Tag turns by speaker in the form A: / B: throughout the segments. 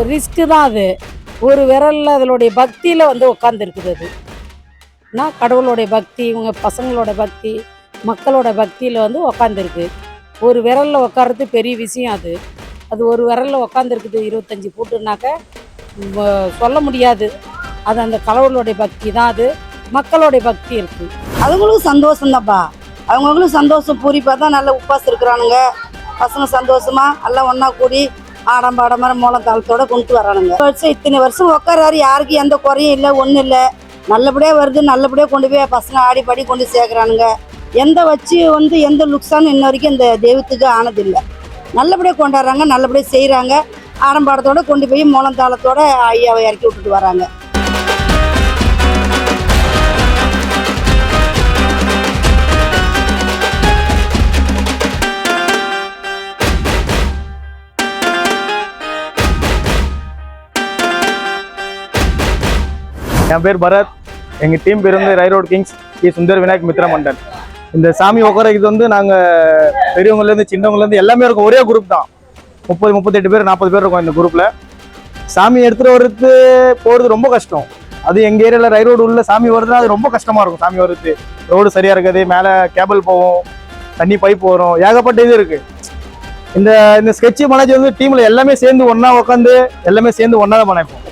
A: Risk தான் அது. ஒரு விரலில் அதனுடைய பக்தியில் வந்து உட்காந்துருக்குது அது. நான் கடவுளோடைய பக்தி, இவங்க பசங்களோட பக்தி, மக்களோட பக்தியில் வந்து உக்காந்துருக்கு. ஒரு விரலில் உட்கார்றது பெரிய விஷயம் அது. அது ஒரு விரலில் உட்காந்துருக்குது 25 ஃபுட்டுனாக்க சொல்ல முடியாது. அது அந்த கடவுளுடைய பக்தி தான் அது. மக்களுடைய பக்தி இருக்குது.
B: அவங்களுக்கும் சந்தோஷம்தான்ப்பா. அவங்களுக்கும் சந்தோஷம் பூரிப்பாக தான் நல்ல உப்பாசம் இருக்கிறானுங்க. பசங்க சந்தோஷமாக எல்லாம் ஒன்றா கூடி ஆடம்பாடமாக மூலம் தாளத்தோடு கொண்டு வரானுங்க. இத்தனை வருஷம் உட்காராரு, யாருக்கும் எந்த குறையும் இல்லை, ஒன்றும் இல்லை. நல்லபடியாக வருது, நல்லபடியாக கொண்டு போய் பசங்க ஆடி பாடி கொண்டு சேர்க்குறானுங்க. எந்த வச்சு வந்து எந்த லுக்ஸானு இன்ன வரைக்கும் இந்த தெய்வத்துக்கு ஆனதில்லை. நல்லபடியாக கொண்டாடுறாங்க, நல்லபடியாக செய்கிறாங்க. ஆடம்பாடத்தோடு கொண்டு போய் மூலம் தாளத்தோடு ஐயாவை இறக்கி விட்டுட்டு வராங்க.
C: என் பேர் பரத். எங்கள் டீம் பேர் வந்து ரைரோட் கிங்ஸ் சுந்தர் விநாயக் மித்ரா மண்டல். இந்த சாமி உட்காரது வந்து நாங்கள் பெரியவங்கலேருந்து சின்னவங்கலேருந்து எல்லாமே இருக்கும். ஒரே குரூப் தான். 30-38 பேர் 40 பேர் இருக்கும் இந்த குரூப்பில். சாமி எடுத்துகிட்டு வர்றது போகிறது ரொம்ப கஷ்டம். அது எங்கள் ஏரியாவில் ரைரோடு உள்ள சாமி வருதுன்னா அது ரொம்ப கஷ்டமாக இருக்கும். சாமி வர்றது ரோடு சரியாக இருக்காது, மேலே கேபிள் போவோம், தண்ணி பைப் வரும், ஏகப்பட்ட இது இருக்குது. இந்த ஸ்கெட்சு மனஜி வந்து டீமில் எல்லாமே சேர்ந்து ஒன்றா உட்காந்து எல்லாமே சேர்ந்து ஒன்றா தான் பண்ணிப்போம்.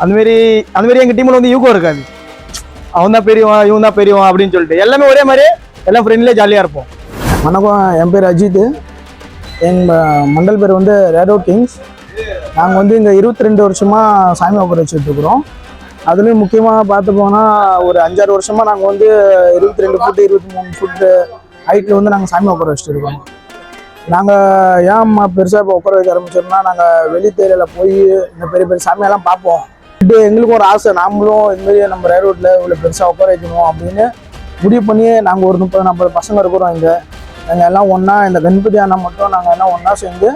C: அதுமாரி எங்கள் டீமில் வந்து யூகோ இருக்காது. அவன் தான் பெரியவன், இவன் தான் பெரியவன் அப்படின்னு சொல்லிட்டு எல்லாமே ஒரே மாதிரி எல்லாம் ஃப்ரெண்ட்லேயே ஜாலியாக இருப்போம்.
D: வணக்கம், என் பேர் அஜித். எங்கள் மண்டல் பேர் வந்து ரைரோட் கிங்ஸ். நாங்கள் வந்து இங்கே 22 வருஷமாக சாமி உட்கார வச்சுட்ருக்குறோம். அதுலேயும் முக்கியமாக பார்த்து போனால் ஒரு 5-6 வருஷமாக நாங்கள் வந்து 22 ஃபுட்டு 23 ஃபுட்டு ஹைட்டில் வந்து நாங்கள் சாமி உட்கார வச்சுட்டு இருக்கோம். நாங்கள் ஏன் பெருசாக இப்போ உட்கார வைக்க ஆரம்பிச்சோம்னா, நாங்கள் வெளி தேரியில் போய் இந்த பெரிய பெரிய சாமியெல்லாம் பார்ப்போம். எங்களுக்கும் ஒரு ஆசை, நாமளும் இதுமாரி நம்ம ரைரோட்டில் இவ்வளோ பெருசாக உட்கார வைக்கணும் அப்படின்னு முடிவு பண்ணி நாங்கள் ஒரு 30-40 பசங்க இருக்கிறோம். நாங்கள் எல்லாம் ஒன்றா இந்த கணபதி அண்ணா மட்டும் நாங்கள் எல்லாம் ஒன்றா சேர்ந்து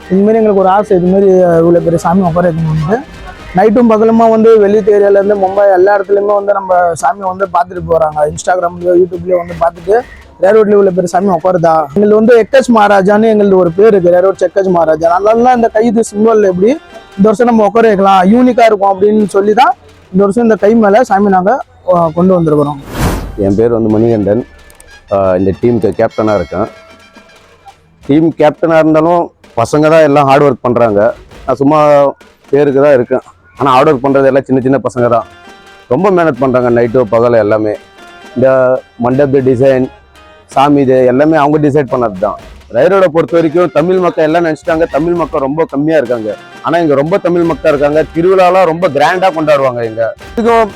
D: இதுமாரி எங்களுக்கு ஒரு ஆசை, இதுமாரி இவ்வளோ பெரிய சாமி உட்கார வைக்கணும்னு. நைட்டும் பகலுமா வந்து வெளி ஏரியாலேருந்து மும்பை எல்லா இடத்துலையுமே வந்து நம்ம சாமியை வந்து பார்த்துட்டு போகிறாங்க. இன்ஸ்டாகிராம்லேயோ யூடியூப்லேயோ வந்து பார்த்துட்டு ரைரோட்லேயே இவ்வளோ பெரிய சாமி உட்காருதா. எங்களுக்கு வந்து எக்கச் மகாராஜான்னு எங்களுக்கு ஒரு பேர் இருக்குது, ரைரோட் செக்கச் மகாராஜா. நல்லா இந்த கைது சிம்பிள் எப்படி இந்த வருஷம் நம்ம உட்கார வைக்கலாம், யூனிக்காக இருக்கும் அப்படின்னு சொல்லி தான் இந்த வருஷம் இந்த கை மேலே சாமி நாங்கள் கொண்டு வந்திருக்கிறோம்.
E: என் பேர் வந்து மணிகண்டன். இந்த டீமுக்கு கேப்டனாக இருக்கேன். டீம் கேப்டனாக இருந்தாலும் பசங்க தான் எல்லாம் ஹார்ட் ஒர்க் பண்ணுறாங்க. நான் சும்மா பேருக்கு தான் இருக்கேன். ஆனால் ஹார்ட் ஒர்க் பண்ணுறது எல்லாம் சின்ன சின்ன பசங்க தான். ரொம்ப மேனேஜ் பண்ணுறாங்க, நைட்டு பகல் எல்லாமே. இந்த மண்டபத்து டிசைன், சாமி இது எல்லாமே அவங்க டிசைட் பண்ணது தான். ரைரோட பொறுத்த வரைக்கும் தமிழ் மக்கள் எல்லாம் நினச்சிட்டாங்க தமிழ் மக்கள் ரொம்ப கம்மியாக இருக்காங்க. ஆனால் இங்கே ரொம்ப தமிழ் மக்கள் இருக்காங்க. திருவிழாலாம் ரொம்ப கிராண்டாக கொண்டாடுவாங்க. இங்கே இதுக்கும்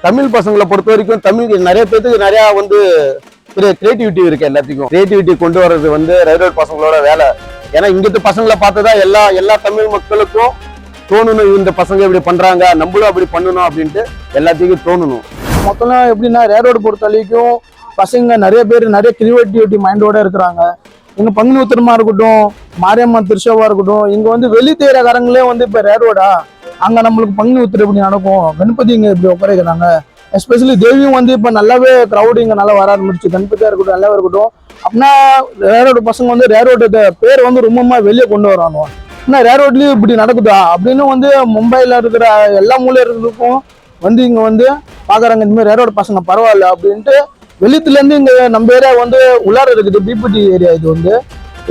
E: தமிழ் பசங்களை பொறுத்த வரைக்கும் தமிழ் நிறைய பேருக்கு நிறையா வந்து கிரியேட்டிவிட்டி இருக்குது. எல்லாத்துக்கும் கிரியேட்டிவிட்டி கொண்டு வர்றது வந்து ரைரோட் பசங்களோட வேலை. ஏன்னா இங்கிட்டு பசங்களை பார்த்து தான் எல்லா தமிழ் மக்களுக்கும் தோணணும், இந்த பசங்க இப்படி பண்ணுறாங்க, நம்மளும் அப்படி பண்ணணும் அப்படின்ட்டு எல்லாத்துக்கும் தோணணும்.
D: மொத்தம் எப்படின்னா ரைரோடு பொறுத்த வரைக்கும் பசங்க நிறைய பேர் நிறைய கிரியேட்டிவிட்டி மைண்டோட இருக்கிறாங்க. இங்கே பங்குனி உத்திரமா இருக்கட்டும், மாரியம்மன் திருஷாவா இருக்கட்டும், இங்கே வந்து வெளி தேரக்காரங்களே வந்து இப்போ ரைரோடா அங்கே நம்மளுக்கு பங்குனி உத்திரம் இப்படி நடக்கும், கணபதி இங்கே இப்படி உட்காரைக்கிறாங்க. எஸ்பெஷலி தேவியும் வந்து இப்போ நல்லாவே க்ரௌடு இங்கே நல்லா வர ஆரம்பிச்சு. கணபதியாக இருக்கட்டும், நல்லாவே இருக்கட்டும். அப்படின்னா ரைரோடு பசங்க வந்து ரைரோடு பேர் வந்து ரொம்ப வெளியே கொண்டு வராங்க. ஏன்னா ரைரோட்லேயும் இப்படி நடக்குதா அப்படின்னு வந்து மும்பையில் இருக்கிற எல்லா மூலையும் இருக்கிறதுக்கும் வந்து இங்கே வந்து பார்க்குறாங்க. இந்தமாதிரி ரைரோடு பசங்க பரவாயில்ல அப்படின்ட்டு வெளியத்துலேருந்து இங்கே நம்ம ஏரியா வந்து உள்ளார இருக்குது. பிபிடி ஏரியா இது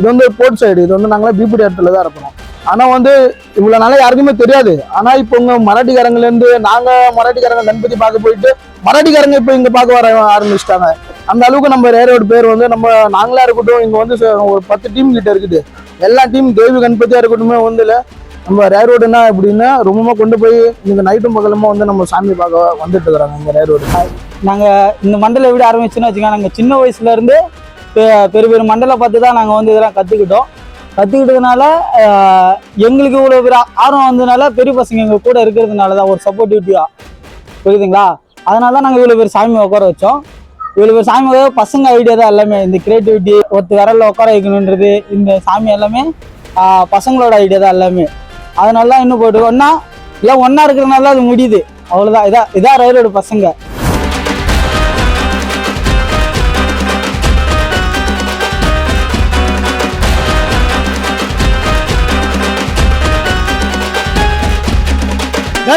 D: வந்து போர்ட் சைடு. இது வந்து நாங்களாம் பிபிடி இடத்துல தான் இருக்கிறோம். ஆனால் வந்து இவ்வளோ நாளாக யாருக்குமே தெரியாது. ஆனால் இப்போ இங்கே மராட்டிக்காரங்கலேருந்து நாங்கள் மராட்டிக்காரங்க கணபதி பார்க்க போயிட்டு மராட்டிக்காரங்க இப்போ இங்கே பார்க்க வர ஆரம்பிச்சிட்டாங்க. அந்த அளவுக்கு நம்ம ரைரோடு பேர் வந்து நாங்களா இருக்கட்டும், இங்கே வந்து ஒரு 10 டீம் கிட்ட இருக்குது. எல்லா டீம் தேவி கணபதியாக இருக்கட்டுமே வந்து நம்ம ரைரோடுனா எப்படின்னா ரொம்ப கொண்டு போய் இந்த நைட்டும் பகலமாக வந்து நம்ம சாமி பார்க்க வந்துட்டு இருக்கிறாங்க இந்த ரைரோடு.
F: நாங்கள் இந்த மண்டலம் எப்படி ஆரம்பிச்சுன்னு வச்சுக்கோங்க. நாங்கள் சின்ன வயசுலேருந்து பெரிய பெரிய மண்டலை பார்த்து தான் நாங்கள் வந்து இதெல்லாம் கற்றுக்கிட்டதுனால எங்களுக்கு இவ்வளோ பெரிய ஆர்வம் வந்ததுனால பெரிய பசங்க எங்கள் கூட இருக்கிறதுனால தான் ஒரு சப்போர்ட்டிவிட்டியாக புரியுதுங்களா. அதனால தான் நாங்கள் இவ்வளோ பேர் சாமி உட்கார வச்சோம். இவ்வளோ பேர் சாமி உட்கார பசங்க ஐடியா தான் எல்லாமே. இந்த கிரியேட்டிவிட்டி ஒருத்தர் விரலில் உட்கார வைக்கணுன்றது இந்த சாமி எல்லாமே பசங்களோட ஐடியா தான் எல்லாமே. அதனால தான் இன்னும் போய்ட்டு ஒன்றா இருக்கிறதுனால தான் அது முடியுது. அவ்வளோதான். இதான் ரைரோடு பசங்க.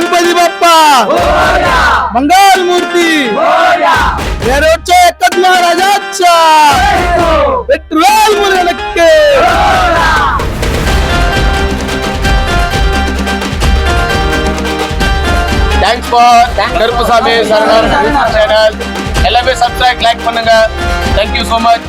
D: गणपती बाप्पा मंगल मूर्ती रेरोडच्या एकच महाराजाच्या पेट्रोल मुले नक्की
G: தேங்க்ஸ் ஃபார் கருப்புசாமி சரணர் சேனல் எல்லாமே சப்ஸ்கிரைப் லைக் பண்ணுங்க. Thank you so much.